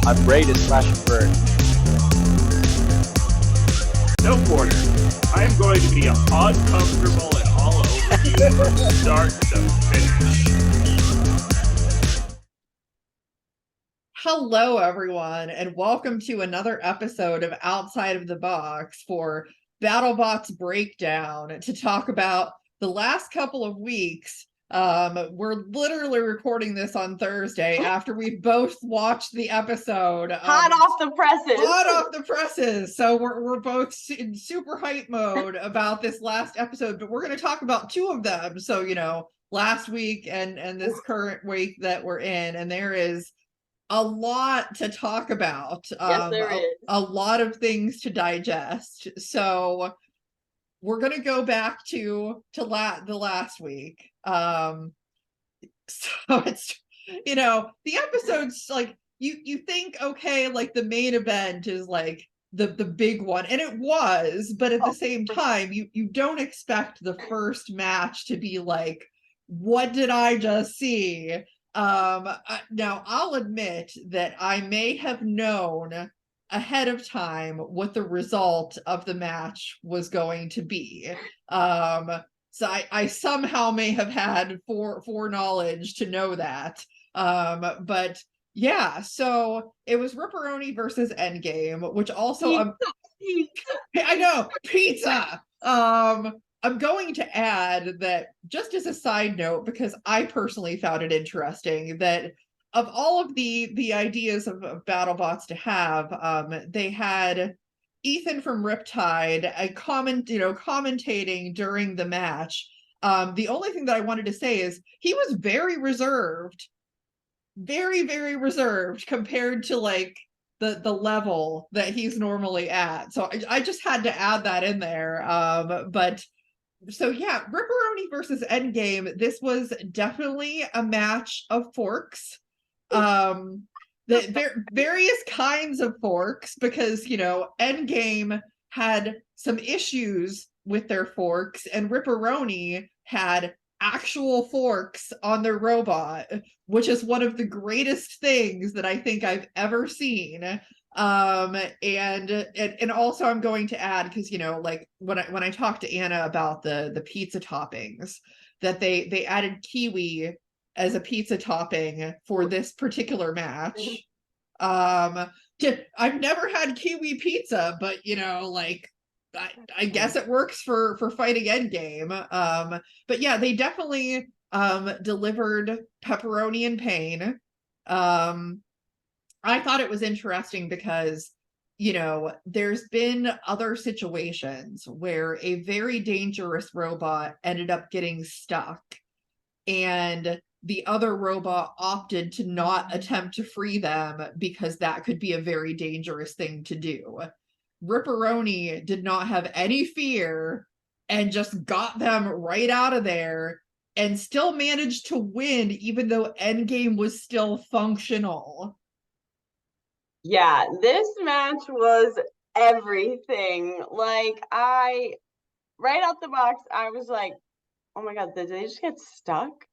I'm ready to slash and burn. No quarter. I am going to be uncomfortable and all over you from start to finish. Hello, everyone, and welcome to another episode of Outside of the Box for BattleBots Breakdown to talk about the last couple of weeks. We're literally recording this on Thursday after we both watched the episode. Hot off the presses. Hot off the presses. So we're both in super hype mode about this last episode, but we're going to talk about two of them. So, you know, last week and this current week that we're in, and there is a lot to talk about. Yes, there is. A lot of things to digest. So we're going to go back to the last week. So it's, you know, the episode's like, you think, okay, like the main event is like the big one, and it was, but at the same time, you don't expect the first match to be like, what did I just see? Now I'll admit that I may have known ahead of time what the result of the match was going to be. So I somehow may have had foreknowledge to know that. But yeah, so it was RIPperoni versus EndGame, which also I know, pizza. I'm going to add that, just as a side note, because I personally found it interesting, that of all of the ideas of BattleBots to have, they had Ethan from Riptide commentating during the match. The only thing that I wanted to say is he was very reserved, very, very reserved compared to like the level that he's normally at. So I just had to add that in there. But so yeah, RIPperoni versus EndGame. This was definitely a match of forks. The various kinds of forks, because, you know, EndGame had some issues with their forks, and RIPperoni had actual forks on their robot, which is one of the greatest things that I think I've ever seen. And also I'm going to add, because, you know, like when I talked to Anna about the pizza toppings, that they added kiwi as a pizza topping for this particular match. I've never had kiwi pizza, but, you know, like I guess it works for fighting EndGame. But yeah, they definitely delivered pepperoni and pain. I thought it was interesting because, you know, there's been other situations where a very dangerous robot ended up getting stuck, and the other robot opted to not attempt to free them because that could be a very dangerous thing to do. RIPperoni did not have any fear and just got them right out of there and still managed to win, even though EndGame was still functional. Yeah, this match was everything. Like, right out the box, I was like, oh my God, did they just get stuck?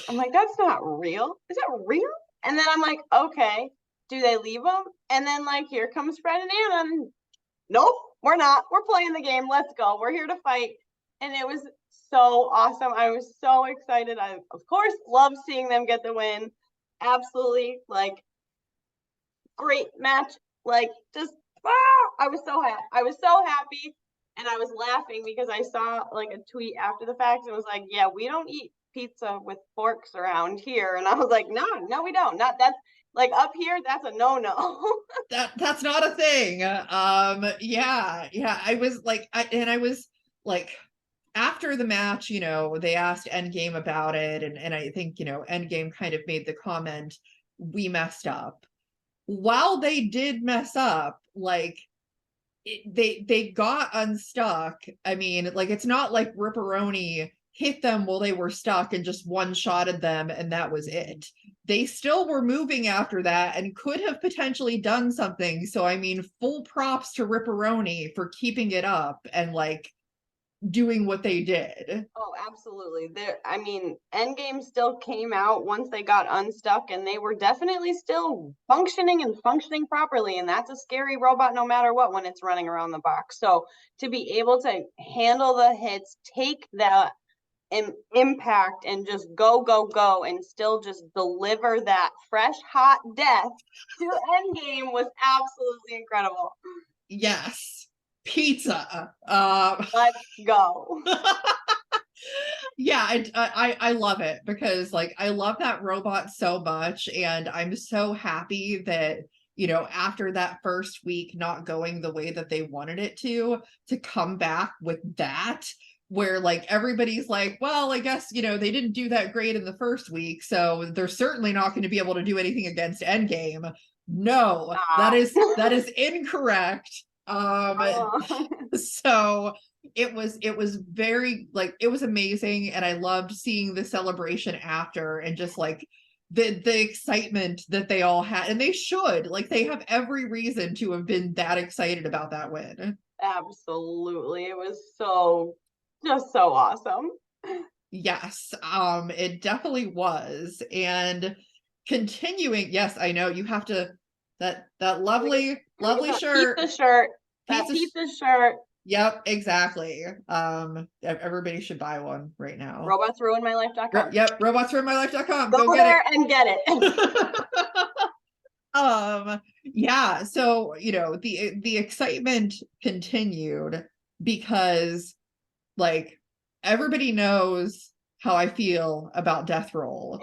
I'm like, that's not real. Is that real? And then I'm like, okay, do they leave them? And then, like, here comes Fred and Anna. Nope, we're not. We're playing the game. Let's go. We're here to fight. And it was so awesome. I was so excited. I, of course, love seeing them get the win. Absolutely, like, great match. Like, just, I was so happy. I was so happy. And I was laughing because I saw, like, a tweet after the fact. It was like, yeah, we don't eat pizza with forks around here. And I was like, no, we don't. Not that's like up here, that's a no. That's not a thing. Yeah, I was like, after the match, you know, they asked EndGame about it, and I think, you know, EndGame kind of made the comment, we messed up. While they did mess up, like, they got unstuck. I mean, like, it's not like RIPperoni hit them while they were stuck and just one-shotted them and that was it. They still were moving after that and could have potentially done something. So I mean, full props to RIPperoni for keeping it up and, like, doing what they did. Oh, absolutely. I mean, Endgame still came out once they got unstuck, and they were definitely still functioning and functioning properly. And that's a scary robot no matter what when it's running around the box. So to be able to handle the hits, take that impact, and just go, and still just deliver that fresh, hot death to Endgame was absolutely incredible. Yes. Pizza. Let's go. Yeah, I love it because like I love that robot so much, and I'm so happy that, you know, after that first week not going the way that they wanted it to come back with that, where like everybody's like, well, I guess, you know, they didn't do that great in the first week, so they're certainly not going to be able to do anything against Endgame. No, that is incorrect. So it was very like, it was amazing, and I loved seeing the celebration after, and just like the excitement that they all had, and they should, like, they have every reason to have been that excited about that win. Absolutely. It was just so awesome. Yes, it definitely was. And continuing, yes, I know you have to, that lovely shirt. Pizza shirt. Pizza That pizza shirt. Yep, exactly. Everybody should buy one right now. RobotsRuinMyLife.com. Yep, robotsruinmylife.com. Go get there and get it. Yeah, so you know, the excitement continued because like everybody knows how I feel about Death Roll.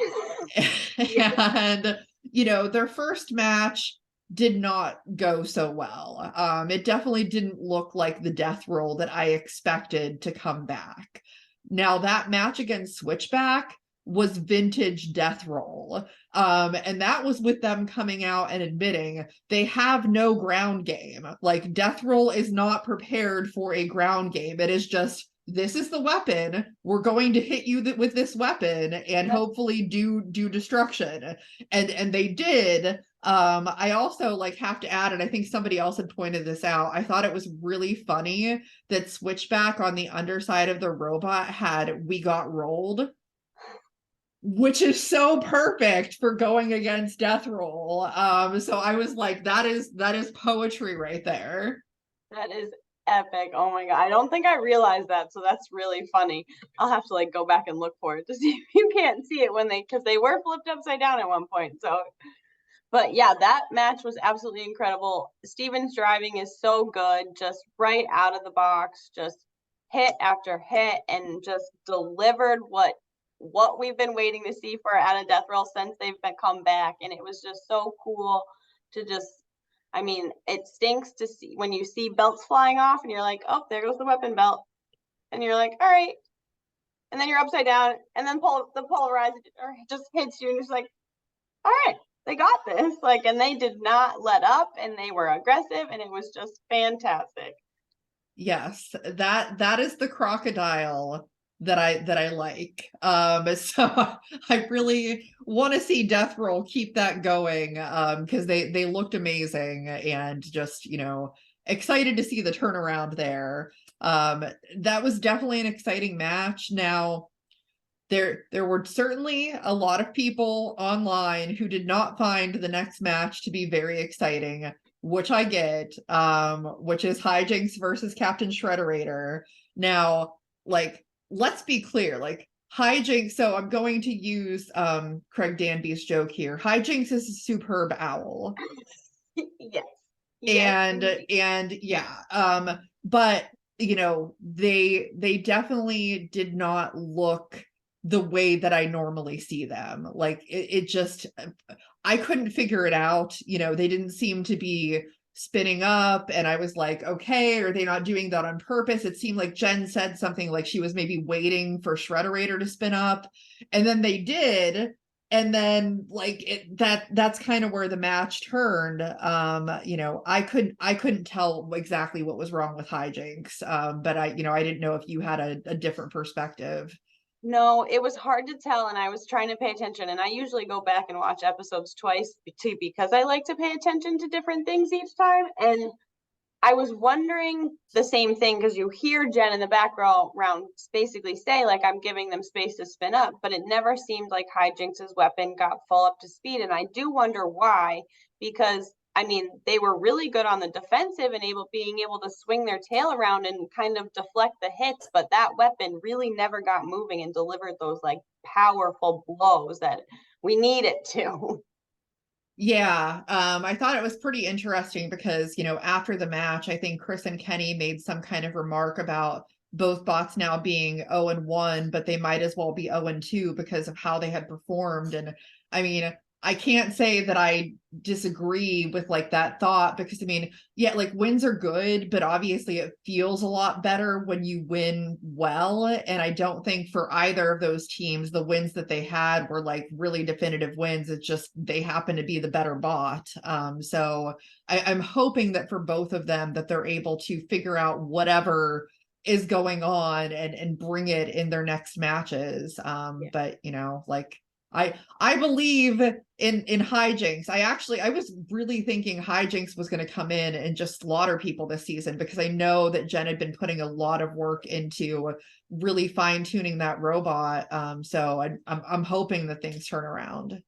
And you know, their first match did not go so well. It definitely didn't look like the Death Roll that I expected to come back. Now that match against Switchback was vintage Death Roll. And that was with them coming out and admitting they have no ground game. Like, Death Roll is not prepared for a ground game. It is just, this is the weapon, we're going to hit you with this weapon and hopefully do destruction. And they did. I also like have to add, and I think somebody else had pointed this out, I thought it was really funny that Switchback on the underside of the robot had "We got rolled," which is so perfect for going against Death Roll. So I was like, that is poetry right there. That is epic. Oh my god, I don't think I realized that, so that's really funny. I'll have to like go back and look for it to see if you can't see it when because they were flipped upside down at one point. So, but yeah, that match was absolutely incredible. Steven's driving is so good, just right out of the box, just hit after hit, and just delivered what we've been waiting to see for out of Death Roll since they've come back. And it was just so cool to just, I mean, it stinks to see when you see belts flying off and you're like, oh, there goes the weapon belt. And you're like, all right. And then you're upside down, and then the polarizer just hits you, and you're just like, all right, they got this. Like, and they did not let up, and they were aggressive, and it was just fantastic. Yes, that is the crocodile that I like. So I really want to see Death Roll keep that going, because they looked amazing, and just, you know, excited to see the turnaround there. That was definitely an exciting match. Now there were certainly a lot of people online who did not find the next match to be very exciting, which I get, which is Hijinks versus Captain Shredderator. Now, like, let's be clear, like, Hijinks, so I'm going to use Craig Danby's joke here. Hijinks is a superb owl. Yes. And yeah, but you know, they definitely did not look the way that I normally see them. Like, it just, I couldn't figure it out. You know, they didn't seem to be spinning up, and I was like, okay, are they not doing that on purpose? It seemed like Jen said something like she was maybe waiting for Shredderator to spin up, and then they did. And then like that's kind of where the match turned. You know, I couldn't tell exactly what was wrong with Hijinks. But I didn't know if you had a different perspective. No, it was hard to tell, and I was trying to pay attention, and I usually go back and watch episodes twice too, because I like to pay attention to different things each time. And I was wondering the same thing, because you hear Jen in the background basically say, like, I'm giving them space to spin up, but it never seemed like Hijinx's weapon got full up to speed. And I do wonder why, because I mean, they were really good on the defensive and being able to swing their tail around and kind of deflect the hits, but that weapon really never got moving and delivered those like powerful blows that we need it to. Yeah, I thought it was pretty interesting because, after the match, I think Chris and Kenny made some kind of remark about both bots now being 0-1, but they might as well be 0-2 because of how they had performed. And I mean, I can't say that I disagree with like that thought, because I mean, yeah, like wins are good, but obviously it feels a lot better when you win well. And I don't think for either of those teams, the wins that they had were like really definitive wins. It's just they happen to be the better bot. So I'm hoping that for both of them that they're able to figure out whatever is going on and bring it in their next matches. But like I believe in Hijinx. I was really thinking Hijinx was going to come in and just slaughter people this season, because I know that Jen had been putting a lot of work into really fine tuning that robot. So I'm hoping that things turn around.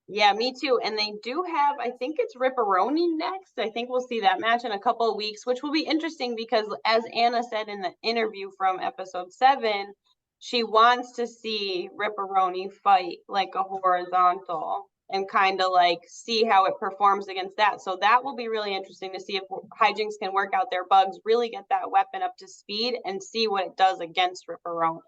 Yeah, me too. And they do have, I think it's RIPperoni next. I think we'll see that match in a couple of weeks, which will be interesting because, as Anna said in the interview from episode 7, she wants to see RIPperoni fight like a horizontal and kind of like see how it performs against that. So that will be really interesting to see if Hijinx can work out their bugs, really get that weapon up to speed, and see what it does against RIPperoni.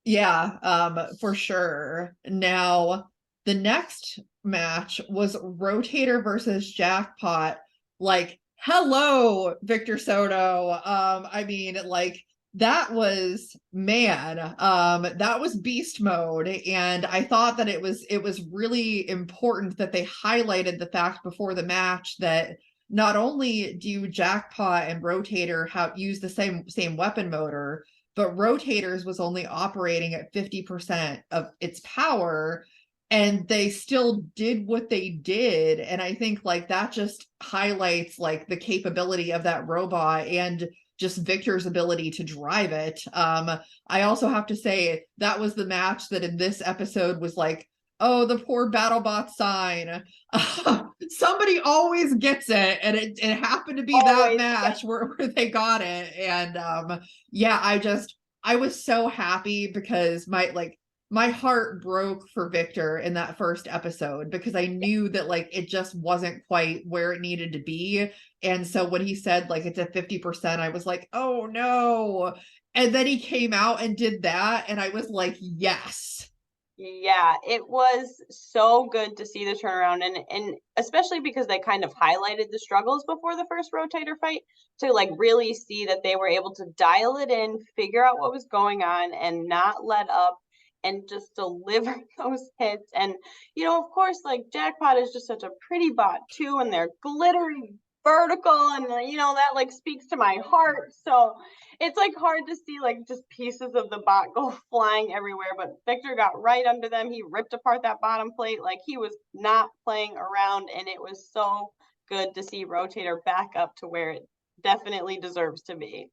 Yeah, for sure. Now, the next match was Rotator versus Jackpot. Like, hello, Victor Soto. I mean, like, that was that was beast mode. And I thought that it was really important that they highlighted the fact before the match that not only do Jackpot and Rotator use the same weapon motor, but Rotators was only operating at 50% of its power, and they still did what they did. And I think like that just highlights like the capability of that robot and just Victor's ability to drive it. I also have to say that was the match that in this episode was like, oh, the poor BattleBot sign. Somebody always gets it, and it happened to be that match where they got it. And yeah, I was so happy because my heart broke for Victor in that first episode, because I knew that like it just wasn't quite where it needed to be. And so when he said like it's at 50%, I was like, oh no. And then he came out and did that, and I was like, yes. Yeah, it was so good to see the turnaround, and especially because they kind of highlighted the struggles before the first Rotator fight, to like really see that they were able to dial it in, figure out what was going on, and not let up, and just deliver those hits. And of course, like Jackpot is just such a pretty bot too, and they're glittery vertical, and that like speaks to my heart. So it's like hard to see like just pieces of the bot go flying everywhere, but Victor got right under them. He ripped apart that bottom plate like he was not playing around, and it was so good to see Rotator back up to where it definitely deserves to be.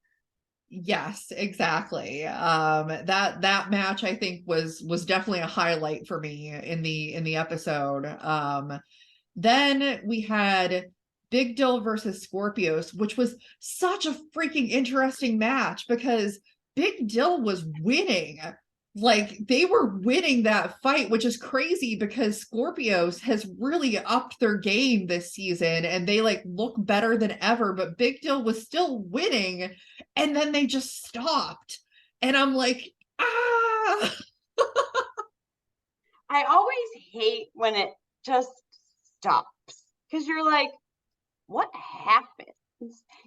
Yes, exactly. That match I think was definitely a highlight for me in the episode. Then we had Big Dill versus Scorpios, which was such a freaking interesting match because Big Dill was winning. Like they were winning that fight, which is crazy because Scorpios has really upped their game this season and they like look better than ever, but Big Dill was still winning, and then they just stopped. And I'm like, ah. I always hate when it just stops, because you're like, what happened?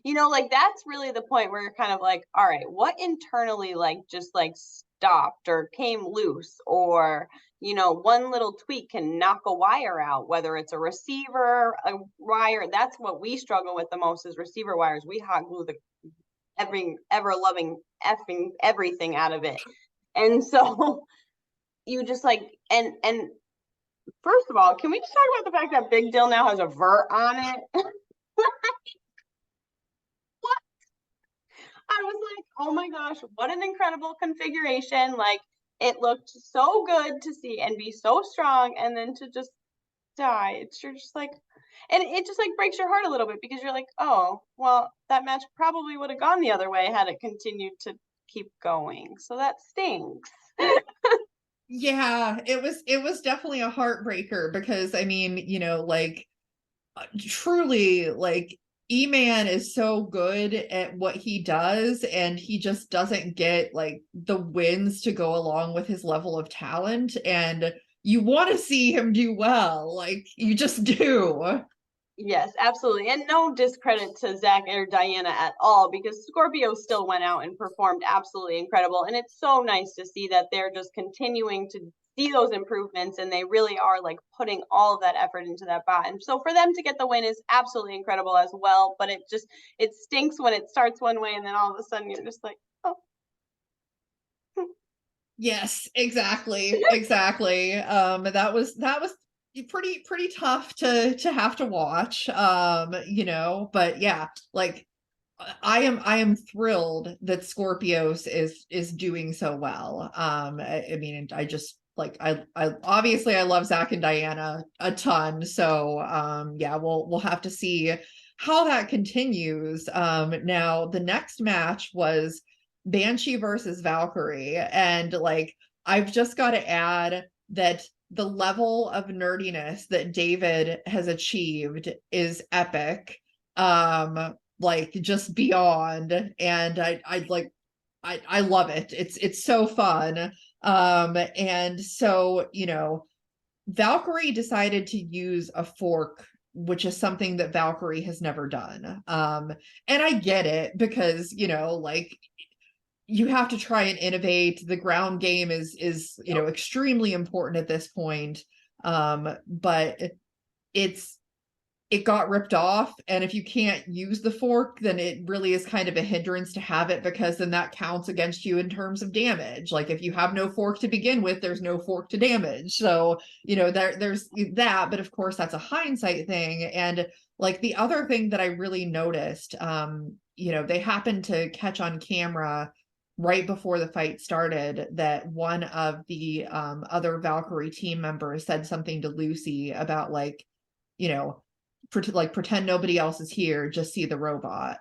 Like that's really the point where you're kind of like, all right, what internally like just like stopped or came loose, or one little tweak can knock a wire out, whether it's a receiver, a wire. That's what we struggle with the most, is receiver wires. We hot glue the ever loving effing everything out of it. And so you just like, and first of all, can we just talk about the fact that Big Dill now has a vert on it? I was like, oh my gosh, what an incredible configuration. Like, it looked so good to see and be so strong, and then to just die. You're just like, and it just like breaks your heart a little bit because you're like, oh, well, that match probably would have gone the other way had it continued to keep going. So that stinks. Yeah, it was definitely a heartbreaker because I mean, like truly like E-Man is so good at what he does and he just doesn't get like the wins to go along with his level of talent, and you want to see him do well, like you just do. Yes, absolutely. And no discredit to Zach or Diana at all, because Scorpio still went out and performed absolutely incredible. And it's so nice to see that they're just continuing to see those improvements, and they really are like putting all of that effort into that bot. And so for them to get the win is absolutely incredible as well. But it stinks when it starts one way and then all of a sudden you're just like, oh. Yes, exactly. Exactly. That was pretty tough to have to watch. But yeah, like I am thrilled that Scorpios is doing so well. I mean, I just like I obviously I love Zach and Diana a ton. So yeah, we'll have to see how that continues. Now the next match was Banshee versus Valkyrie, and like I've just got to add that the level of nerdiness that David has achieved is epic. Like just beyond, and I like I love it. It's so fun. And so Valkyrie decided to use a fork, which is something that Valkyrie has never done. And I get it because like you have to try and innovate. The ground game is extremely important at this point. But it got ripped off, and if you can't use the fork, then it really is kind of a hindrance to have it, because then that counts against you in terms of damage. Like if you have no fork to begin with, there's no fork to damage. So there's that, but of course that's a hindsight thing. And like the other thing that I really noticed, they happened to catch on camera right before the fight started that one of the other Valkyrie team members said something to Lucy about like, pretend nobody else is here, just see the robot.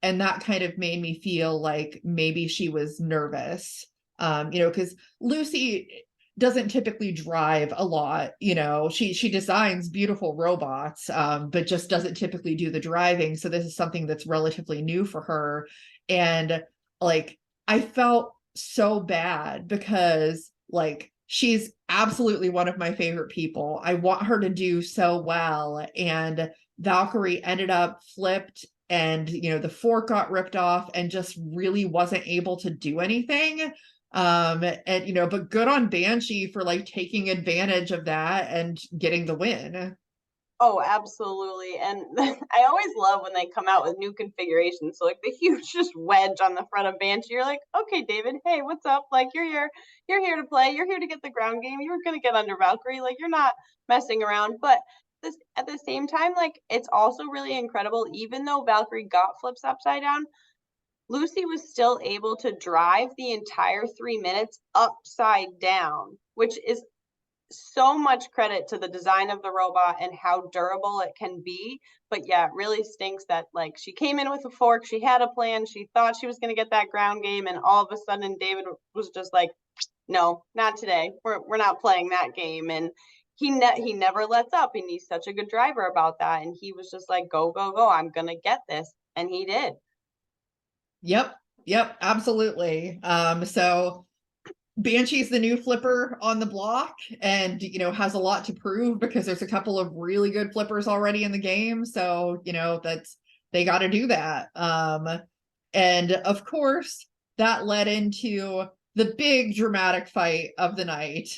And that kind of made me feel like maybe she was nervous, because Lucy doesn't typically drive a lot. She designs beautiful robots, but just doesn't typically do the driving. So this is something that's relatively new for her. And like I felt so bad because like she's absolutely one of my favorite people. I want her to do so well. And Valkyrie ended up flipped, and the fork got ripped off and just really wasn't able to do anything. And but good on Banshee for like taking advantage of that and getting the win. Oh, absolutely. And I always love when they come out with new configurations. So like the huge just wedge on the front of Banshee. You're like, okay, David, hey, what's up? Like you're here to play. You're here to get the ground game. You were gonna get under Valkyrie. Like you're not messing around. But this at the same time, like it's also really incredible, even though Valkyrie got flips upside down, Lucy was still able to drive the entire 3 minutes upside down, which is so much credit to the design of the robot and how durable it can be. But yeah, it really stinks that like she came in with a fork, she had a plan, she thought she was going to get that ground game, and all of a sudden David was just like, no, not today. We're not playing that game. And he never lets up, and he's such a good driver about that. And he was just like, go, go, go, I'm going to get this. And he did. Yep, absolutely. So Banshee's the new flipper on the block, and has a lot to prove because there's a couple of really good flippers already in the game. So that's they got to do that. And of course that led into the big dramatic fight of the night,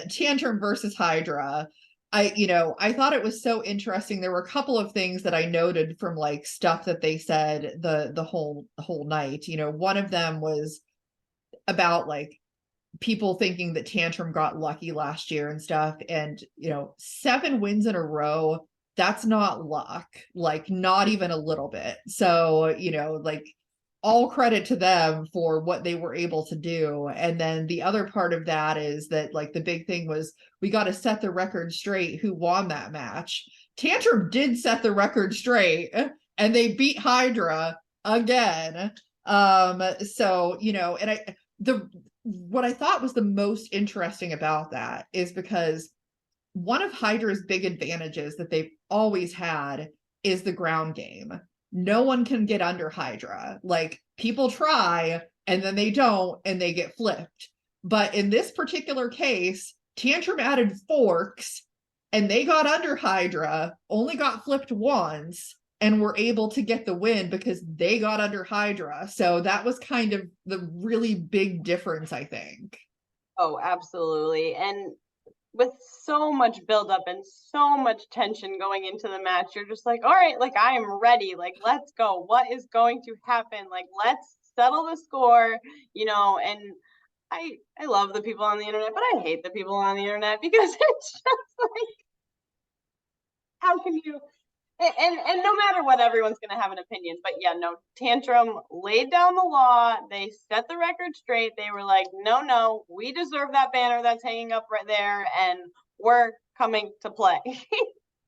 Tantrum versus Hydra. I thought it was so interesting. There were a couple of things that I noted from like stuff that they said the whole night. One of them was about like people thinking that Tantrum got lucky last year and stuff. And 7 wins in a row, that's not luck, like not even a little bit. So like all credit to them for what they were able to do. And then the other part of that is that like the big thing was we got to set the record straight who won that match. Tantrum did set the record straight and they beat Hydra again. So, you know, and what I thought was the most interesting about that is because one of Hydra's big advantages that they've always had is the ground game. No one can get under Hydra. Like people try and then they don't and they get flipped. But in this particular case, Tantrum added forks and they got under Hydra, only got flipped once, and were able to get the win because they got under Hydra. So that was kind of the really big difference, I think. Oh, absolutely. And with so much buildup and so much tension going into the match, you're just like, all right, like I am ready. Like, let's go. What is going to happen? Like, let's settle the score, you know. And I love the people on the internet, but I hate the people on the internet because it's just like, how can you? And no matter what, everyone's going to have an opinion. But yeah, no, Tantrum laid down the law. They set the record straight. They were like, no, we deserve that banner that's hanging up right there. And we're coming to play.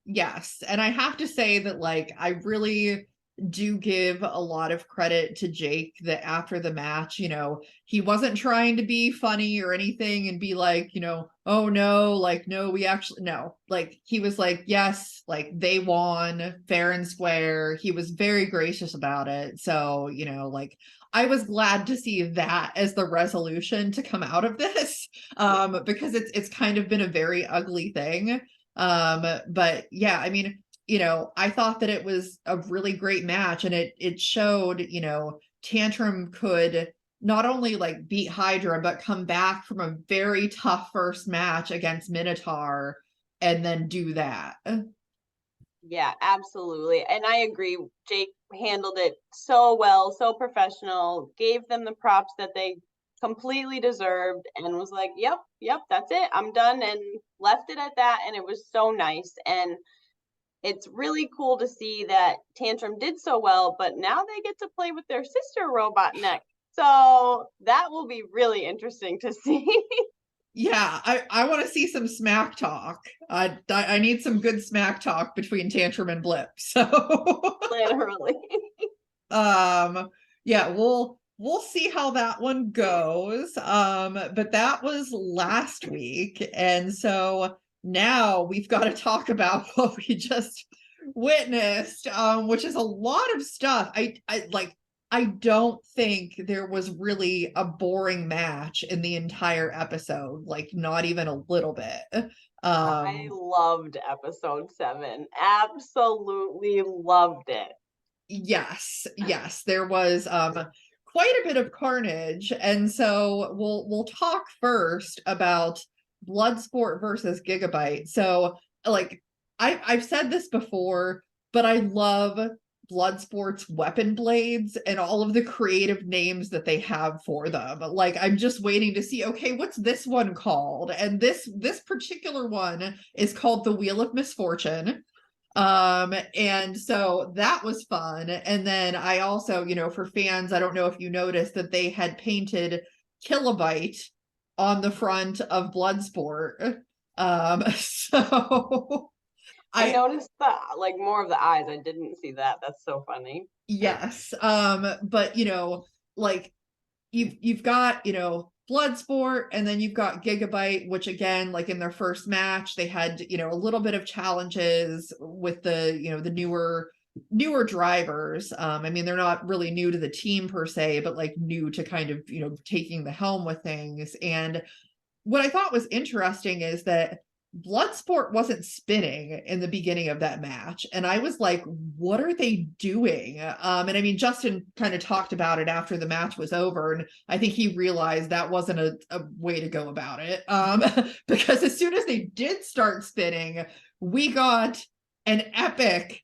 Yes. And I have to say that, like, I really do give a lot of credit to Jake that after the match, you know, he wasn't trying to be funny or anything and be like, you know, oh no, like, no, we actually, no, like, he was like, yes, like they won fair and square. He was very gracious about it. So, you know, like, I was glad to see that as the resolution to come out of this, because it's kind of been a very ugly thing. But yeah, I mean, you know, I thought that it was a really great match and it showed, you know, Tantrum could not only like beat Hydra, but come back from a very tough first match against Minotaur and then do that. Yeah, absolutely. And I agree. Jake handled it so well, so professional, gave them the props that they completely deserved and was like, yep, that's it. I'm done, and left it at that. And it was so nice. And it's really cool to see that Tantrum did so well, but now they get to play with their sister robot next. So that will be really interesting to see. Yeah, I want to see some smack talk. I need some good smack talk between Tantrum and Blip. So Literally. Yeah, we'll see how that one goes. But that was last week, and so now we've got to talk about what we just witnessed, which is a lot of stuff. I don't think there was really a boring match in the entire episode, like not even a little bit. I loved episode 7. Absolutely loved it. Yes, there was quite a bit of carnage, and so we'll talk first about Bloodsport versus Gigabyte. So, like, I've said this before, but I love Bloodsport's weapon blades and all of the creative names that they have for them. Like, I'm just waiting to see, okay, what's this one called? And this particular one is called the Wheel of Misfortune. And so that was fun. And then I also, you know, for fans, I don't know if you noticed that they had painted Kilobyte on the front of Bloodsport. So I noticed that, like, more of the eyes. I didn't see that. That's so funny. Yes. But you know, like you've got, you know, Bloodsport, and then you've got Gigabyte, which again, like in their first match, they had, you know, a little bit of challenges with the, you know, the newer drivers. I mean, they're not really new to the team per se, but like new to kind of, you know, taking the helm with things. And what I thought was interesting is that Bloodsport wasn't spinning in the beginning of that match. And I was like, what are they doing? And I mean, Justin kind of talked about it after the match was over. And I think he realized that wasn't a way to go about it. Because as soon as they did start spinning, we got an epic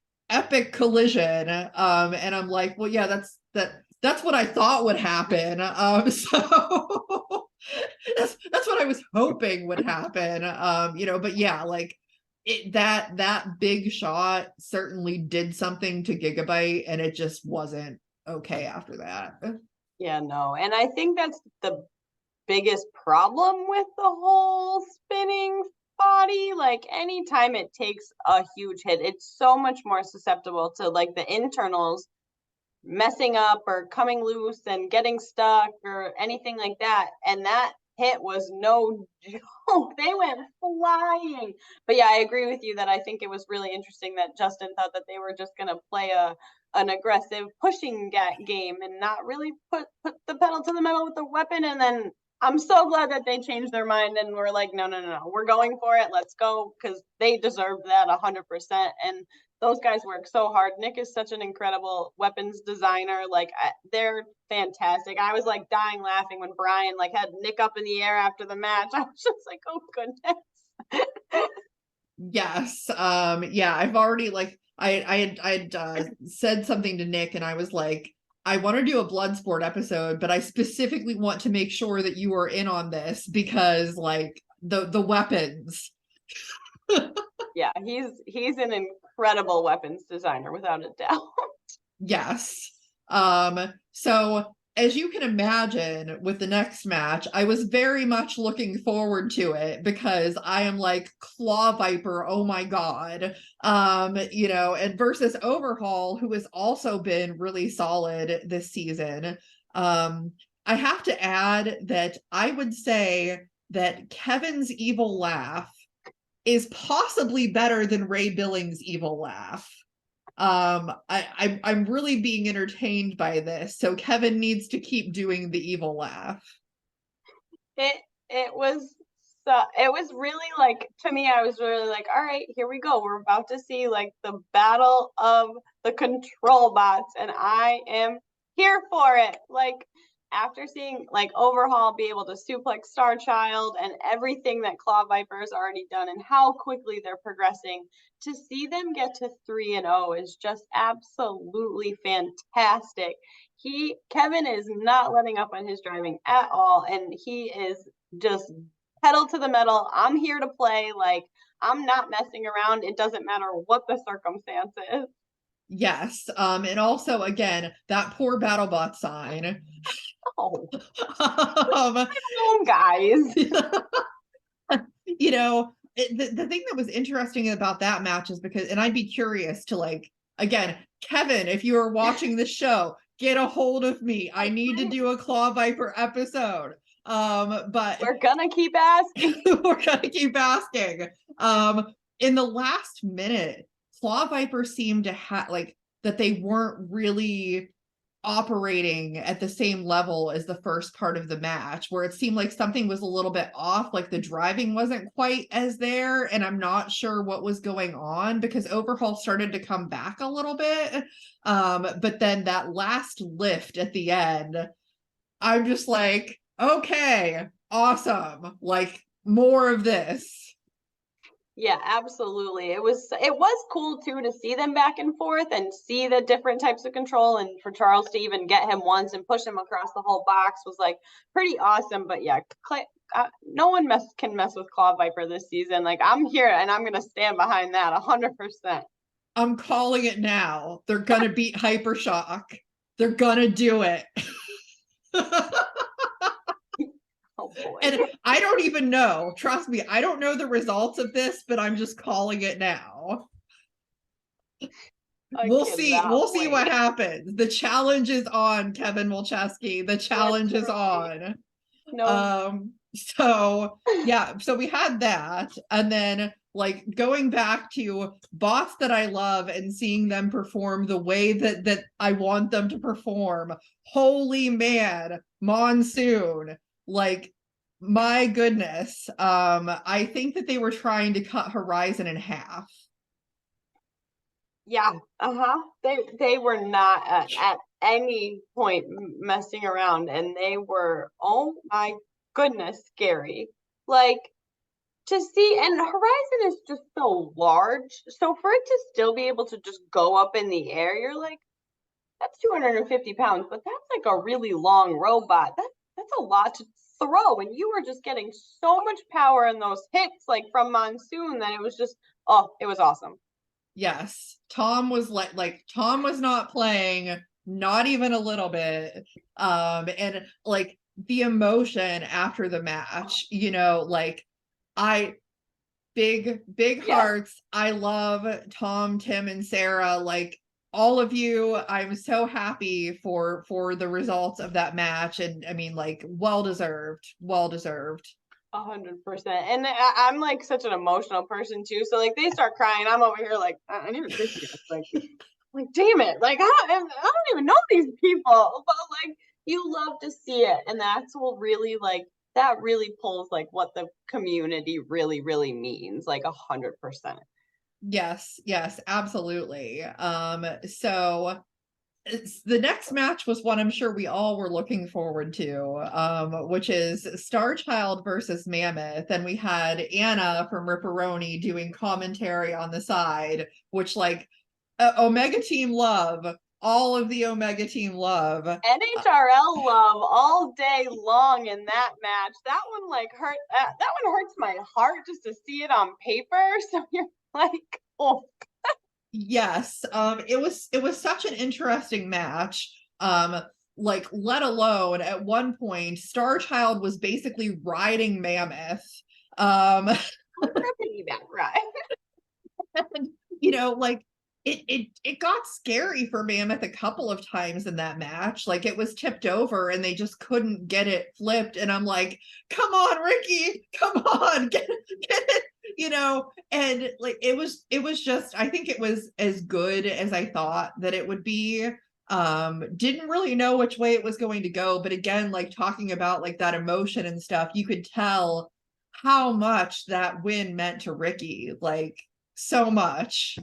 collision. And I'm like, well, yeah, that's what I thought would happen. So that's what I was hoping would happen. You know, but yeah, like that big shot certainly did something to Gigabyte, and it just wasn't okay after that. Yeah, no. And I think that's the biggest problem with the whole spinning body. Like anytime it takes a huge hit, it's so much more susceptible to like the internals messing up or coming loose and getting stuck or anything like that. And that hit was no joke. They went flying. But yeah, I agree with you that I think it was really interesting that Justin thought that they were just going to play an aggressive pushing game and not really put the pedal to the metal with the weapon. And then I'm so glad that they changed their mind and were like, no, we're going for it. Let's go, because they deserved that 100%. And those guys work so hard. Nick is such an incredible weapons designer. Like they're fantastic. I was like dying laughing when Brian like had Nick up in the air after the match. I was just like, oh goodness. Yes. Yeah, I've already like I had said something to Nick and I was like, I want to do a Bloodsport episode, but I specifically want to make sure that you are in on this because like the weapons. Yeah, he's an incredible weapons designer without a doubt. Yes. So as you can imagine with the next match, I was very much looking forward to it because I am like Claw Viper, oh my god. You know, and versus Overhaul, who has also been really solid this season. I have to add that I would say that Kevin's evil laugh is possibly better than Ray Billings' evil laugh. I'm really being entertained by this, so Kevin needs to keep doing the evil laugh. It was really like, to me, I was really like, all right, here we go. We're about to see like the battle of the control bots, and I am here for it. Like after seeing like Overhaul be able to suplex Starchild and everything that Claw Viper has already done and how quickly they're progressing, to see them get to 3-0 is just absolutely fantastic. Kevin is not letting up on his driving at all, and he is just pedal to the metal. I'm here to play. Like I'm not messing around. It doesn't matter what the circumstance is. Yes. And also again, that poor BattleBot sign. Oh, guys. You know, the thing that was interesting about that match is because, and I'd be curious to like, again, Kevin, if you are watching the show, get a hold of me. I need to do a Claw Viper episode. But we're gonna keep asking. We're gonna keep asking. In the last minute, Claw Viper seemed to have like that they weren't really operating at the same level as the first part of the match, where it seemed like something was a little bit off, like the driving wasn't quite as there, and I'm not sure what was going on because Overhaul started to come back a little bit. But then that last lift at the end, I'm just like, okay, awesome, like more of this. Yeah, absolutely. It was cool too to see them back and forth and see the different types of control, and for Charles to even get him once and push him across the whole box was like pretty awesome. But yeah, no one can mess with Claw Viper this season. Like I'm here and I'm gonna stand behind that 100%. I'm calling it now. They're gonna beat Hypershock. They're gonna do it. Oh boy. And I don't even know. Trust me, I don't know the results of this, but I'm just calling it now. We'll see. We'll see what happens. The challenge is on, Kevin Wilczewski. The challenge is on. No. So yeah, so we had that, and then like going back to bots that I love and seeing them perform the way that I want them to perform. Holy man, Monsoon. Like, my goodness. I think that they were trying to cut Horizon in half. Yeah, they were not at any point messing around, and they were, oh my goodness, scary. Like to see, and Horizon is just so large, so for it to still be able to just go up in the air, you're like, that's 250 pounds, but that's like a really long robot. That's a lot to throw, and you were just getting so much power in those hits, like from Monsoon, that it was just, oh, it was awesome. Yes, Tom was like Tom was not playing not even a little bit. And like the emotion after the match, you know, like I big Yeah. hearts. I love Tom, Tim, and Sarah, like all of you. I'm so happy for the results of that match, and I mean, like, well deserved. 100%. And I'm like such an emotional person too. So like they start crying, I'm over here like I need a tissue. Like damn it, like I don't even know these people, but like you love to see it, and that's what really like that really pulls like what the community really means, like 100%. Yes, absolutely. So the next match was one I'm sure we all were looking forward to, which is Starchild versus Mammoth. And we had Anna from RIPperoni doing commentary on the side, which like Omega Team love, all of the Omega Team love. NHRL love all day long in that match. That one like hurt. That one hurts my heart just to see it on paper. So you're like, oh. Yes, it was such an interesting match. Like let alone at one point, Starchild was basically riding Mammoth. I'm ripping that right. And, you know, like it got scary for Mammoth a couple of times in that match. Like it was tipped over and they just couldn't get it flipped. And I'm like, come on, Ricky, come on, get it, you know. And like it was just, I think it was as good as I thought that it would be. Didn't really know which way it was going to go, but again, like talking about like that emotion and stuff, you could tell how much that win meant to Ricky, like so much.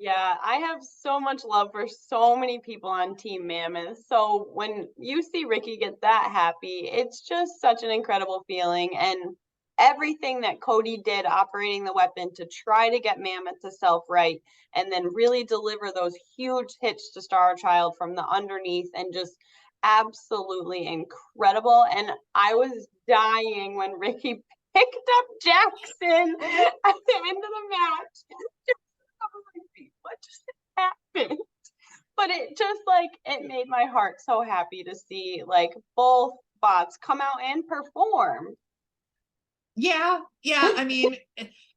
Yeah, I have so much love for so many people on Team Mammoth. So when you see Ricky get that happy, it's just such an incredible feeling. And everything that Cody did operating the weapon to try to get Mammoth to self-right and then really deliver those huge hits to Starchild from the underneath and just absolutely incredible. And I was dying when Ricky picked up Jackson at the end of the match. What just happened? But it just like it made my heart so happy to see like both bots come out and perform. Yeah, I mean,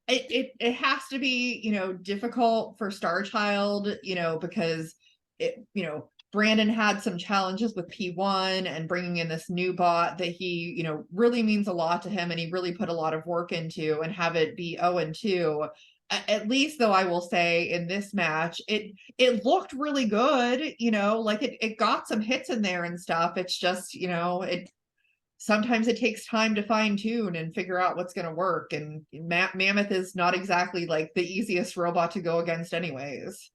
it has to be, you know, difficult for Starchild, you know, because it, you know, Brandon had some challenges with P1 and bringing in this new bot that he, you know, really means a lot to him and he really put a lot of work into, and have it be 0-2. At least though, I will say in this match, it looked really good, you know, like it got some hits in there and stuff. It's just, you know, sometimes it takes time to fine tune and figure out what's going to work. And Mammoth is not exactly like the easiest robot to go against anyways.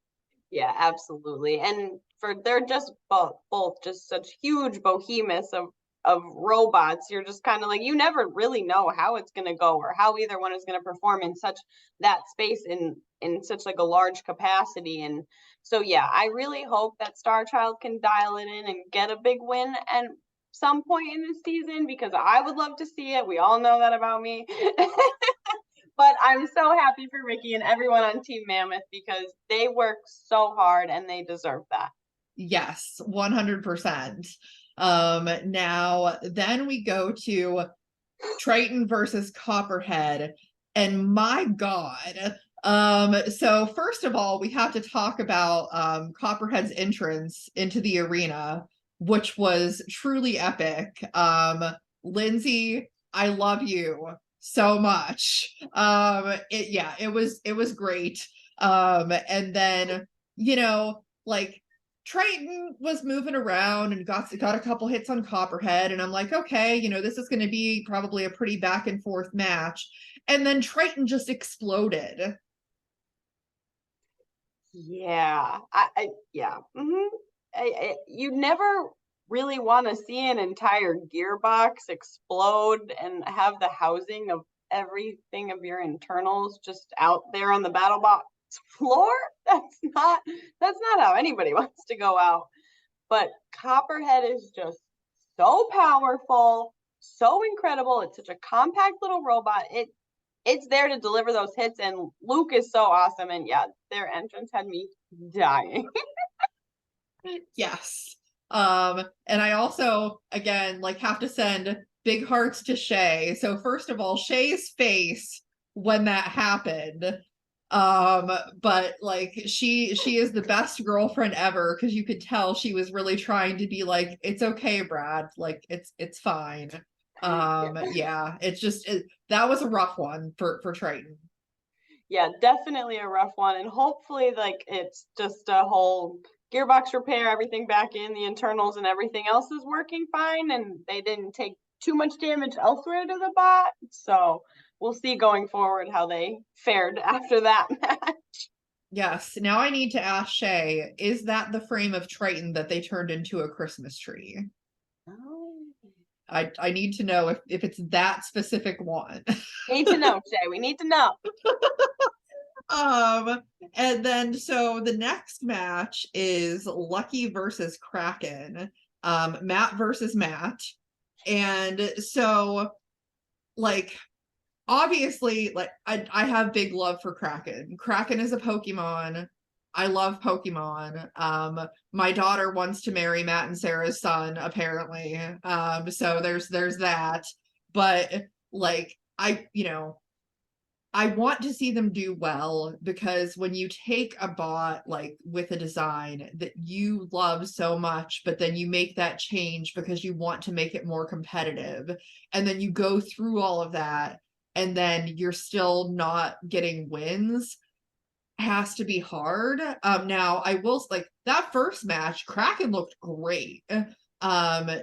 Yeah, absolutely. And they're just both just such huge behemoths of robots. You're just kind of like you never really know how it's going to go or how either one is going to perform in such that space in such like a large capacity. And so yeah, I really hope that Starchild can dial it in and get a big win and some point in the season because I would love to see it. We all know that about me. But I'm so happy for Ricky and everyone on Team Mammoth because they work so hard and they deserve that. Yes, 100%. Now then we go to Triton versus Copperhead, and my God. So first of all, we have to talk about Copperhead's entrance into the arena, which was truly epic. Lindsay, I love you so much. It was great. And then, you know, like Triton was moving around and got a couple hits on Copperhead, and I'm like, okay, you know, this is going to be probably a pretty back and forth match. And then Triton just exploded. Yeah, yeah. You never really want to see an entire gearbox explode and have the housing of everything of your internals just out there on the BattleBots floor. That's not how anybody wants to go out. But Copperhead is just so powerful, so incredible. It's such a compact little robot. It's there to deliver those hits, and Luke is so awesome. And yeah, their entrance had me dying. Yes. And I also, again, like have to send big hearts to Shay. So first of all, Shay's face when that happened. But like she is the best girlfriend ever, because you could tell she was really trying to be like, it's okay, Brad, like it's fine. Yeah, it's just that was a rough one for Triton. Yeah, definitely a rough one. And hopefully, like, it's just a whole gearbox repair, everything back in, the internals and everything else is working fine. And they didn't take too much damage elsewhere to the bot. So we'll see going forward how they fared after that match. Yes. Now I need to ask Shay, is that the frame of Triton that they turned into a Christmas tree? Oh. I need to know if it's that specific one. Need to know, Shay. We need to know. And then so the next match is Lucky versus Kraken. Matt versus Matt. And so like obviously, like I have big love for Kraken. Kraken is a Pokemon. I love Pokemon. My daughter wants to marry Matt and Sarah's son, apparently. So there's that. But like I want to see them do well, because when you take a bot like with a design that you love so much, but then you make that change because you want to make it more competitive, and then you go through all of that, and then you're still not getting wins, has to be hard. Now I will like that first match, Kraken looked great.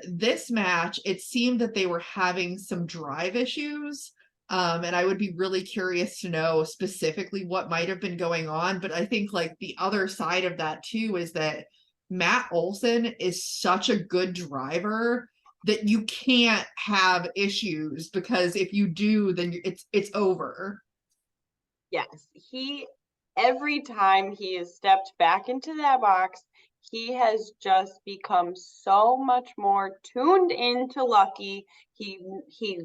This match, it seemed that they were having some drive issues. And I would be really curious to know specifically what might have been going on. But I think like the other side of that too is that Matt Olson is such a good driver that you can't have issues, because if you do, then it's over. Yes, every time he has stepped back into that box, he has just become so much more tuned into Lucky. He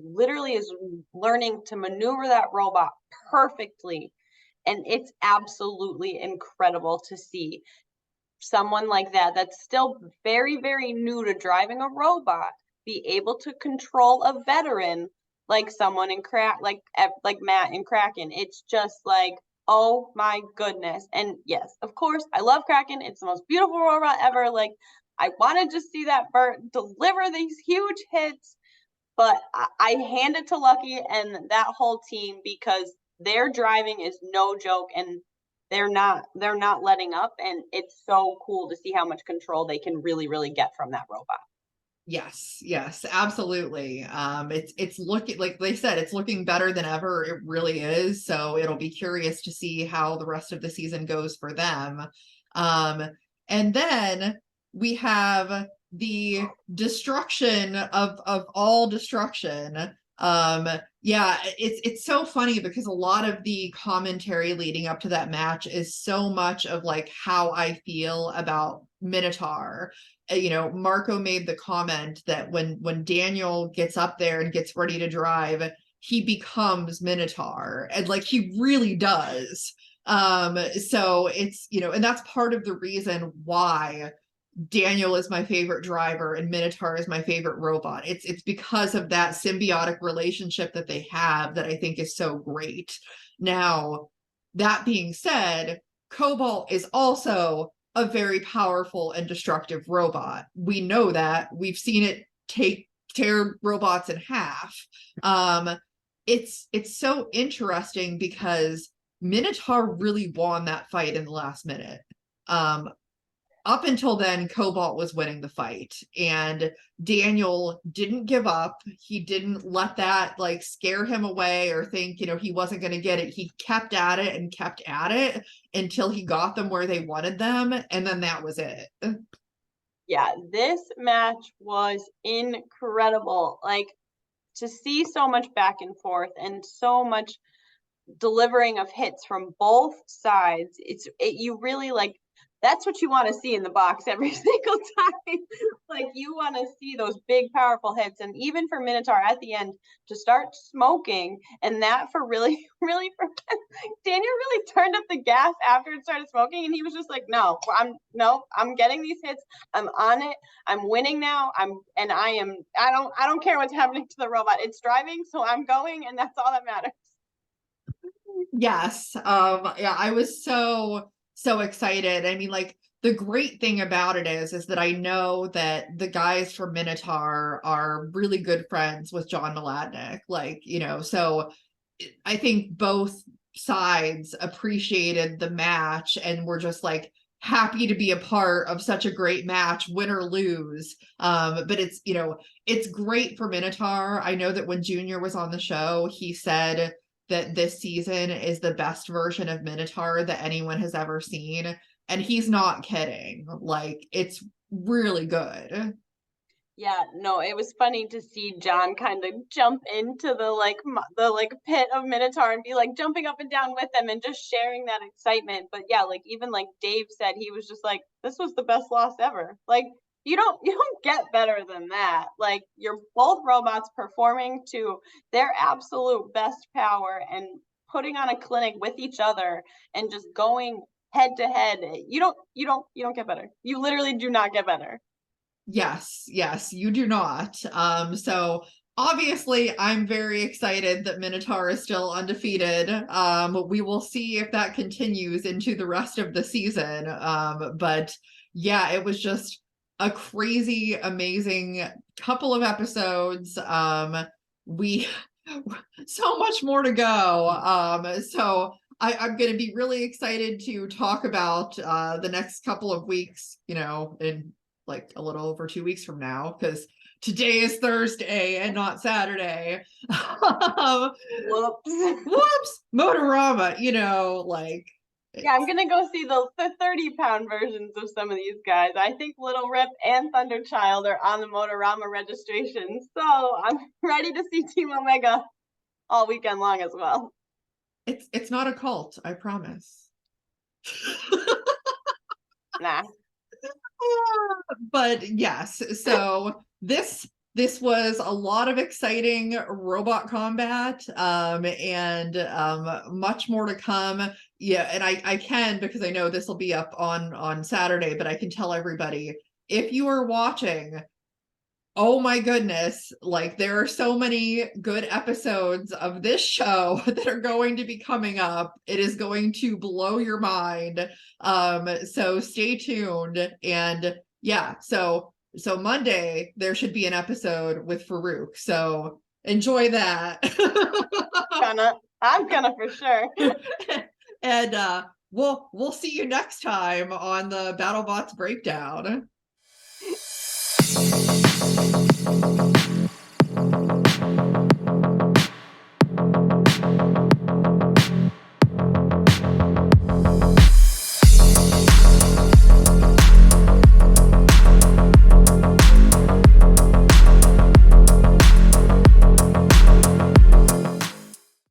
literally is learning to maneuver that robot perfectly. And it's absolutely incredible to see someone like that that's still very, very new to driving a robot be able to control a veteran like someone in like Matt and Kraken. It's just like, oh my goodness. And yes, of course, I love Kraken. It's the most beautiful robot ever. Like, I want to just see that Bert deliver these huge hits, but I hand it to Lucky and that whole team, because their driving is no joke, and they're not letting up, and it's so cool to see how much control they can really get from that robot. Yes, absolutely. It's looking, like they said, it's looking better than ever. It really is. So it'll be curious to see how the rest of the season goes for them. And then we have the destruction of all destruction. Yeah, it's so funny because a lot of the commentary leading up to that match is so much of like how I feel about Minotaur. Marco made the comment that when Daniel gets up there and gets ready to drive, he becomes Minotaur, and like he really does. So it's, and that's part of the reason why Daniel is my favorite driver and Minotaur is my favorite robot. It's because of that symbiotic relationship that they have that I think is so great. Now, that being said, Cobalt is also a very powerful and destructive robot. We know that. We've seen it tear robots in half. It's so interesting because Minotaur really won that fight in the last minute. Up until then, Cobalt was winning the fight, and Daniel didn't give up. He didn't let that like scare him away or think, he wasn't going to get it. He kept at it and kept at it until he got them where they wanted them, and then that was it. Yeah, this match was incredible. Like, to see so much back and forth and so much delivering of hits from both sides. You really like that's what you want to see in the box every single time. Like, you want to see those big, powerful hits. And even for Minotaur at the end to start smoking, and that for really, really, for Daniel really turned up the gas after it started smoking. And he was just like, no, I'm getting these hits. I'm on it. I'm winning now. I don't care what's happening to the robot. It's driving, so I'm going, and that's all that matters. Yes. Yeah, I was so excited. I mean, like, the great thing about it is that I know that the guys from Minotaur are really good friends with John Mladnick. Like, you know, so I think both sides appreciated the match and were just like happy to be a part of such a great match, win or lose. But it's, you know, it's great for Minotaur. I know that when Junior was on the show, he said that this season is the best version of Minotaur that anyone has ever seen. And he's not kidding. Like, it's really good. Yeah, no, it was funny to see John kind of jump into the pit of Minotaur and be like jumping up and down with them and just sharing that excitement. But yeah, like, even like Dave said, he was just like, this was the best loss ever. Like, you don't get better than that. Like, you're both robots performing to their absolute best power and putting on a clinic with each other and just going head to head. You don't get better. You literally do not get better. Yes, you do not. So obviously I'm very excited that Minotaur is still undefeated. We will see if that continues into the rest of the season. But yeah, it was just a crazy, amazing couple of episodes. We so much more to go. So I'm going to be really excited to talk about the next couple of weeks, you know, in like a little over 2 weeks from now, because today is Thursday and not Saturday. Whoops, Motorama, you know, like. Yeah, I'm gonna go see the 30-pound versions of some of these guys. I think Little Rip and Thunderchild are on the Motorama registration, so I'm ready to see Team Omega all weekend long as well. It's not a cult, I promise. Nah. But yes, so this was a lot of exciting robot combat, and much more to come. Yeah, and I can, because I know this will be up on Saturday, but I can tell everybody, if you are watching, oh my goodness, like, there are so many good episodes of this show that are going to be coming up. It is going to blow your mind. So stay tuned. And yeah, so Monday there should be an episode with Farouk. So enjoy that. I'm gonna for sure. And we'll see you next time on the BattleBots breakdown.